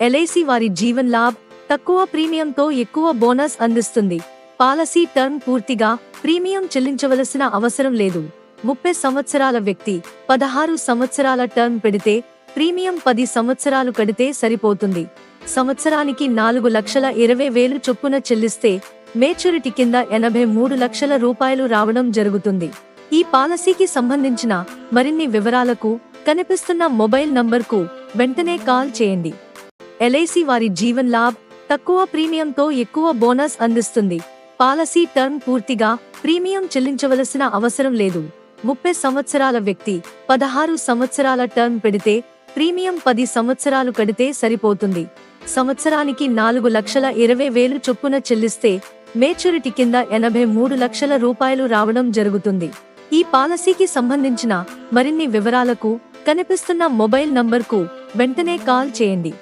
LIC వారి జీవన్ లాభ్ తక్కువ ప్రీమియంతో ఎక్కువ బోనస్ అందిస్తుంది. పాలసీ టర్మ్ పూర్తిగా ప్రీమియం చెల్లించవలసిన అవసరం లేదు. 30 సంవత్సరాల వ్యక్తి 16 సంవత్సరాల టర్మ్ పెడితే ప్రీమియం 10 సంవత్సరాలు కడితే సరిపోతుంది. సంవత్సరానికి 4,20,000 చొప్పున చెల్లిస్తే మేచ్యూరిటీ కింద 83 లక్షల రూపాయలు రావడం జరుగుతుంది. ఈ పాలసీకి సంబంధించిన మరిన్ని వివరాలకు కనిపిస్తున్న మొబైల్ నంబర్కు వెంటనే కాల్ చేయండి. ఎల్ఐసి వారి జీవన్ లాభ్ తక్కువ ప్రీమియంతో ఎక్కువ బోనస్ అందిస్తుంది. పాలసీ టర్మ్ పూర్తిగా ప్రీమియం చెల్లించవలసిన అవసరం లేదు. 30 సంవత్సరాల వ్యక్తి 16 సంవత్సరాల టర్మ్ పెడితే ప్రీమియం 10 సంవత్సరాలు కడితే సరిపోతుంది. సంవత్సరానికి 4,20,000 చొప్పున చెల్లిస్తే మేచ్యూరిటీ కింద 83 లక్షల రూపాయలు రావడం జరుగుతుంది. ఈ పాలసీకి సంబంధించిన మరిన్ని వివరాలకు కనిపిస్తున్న మొబైల్ నంబర్కు వెంటనే కాల్ చేయండి.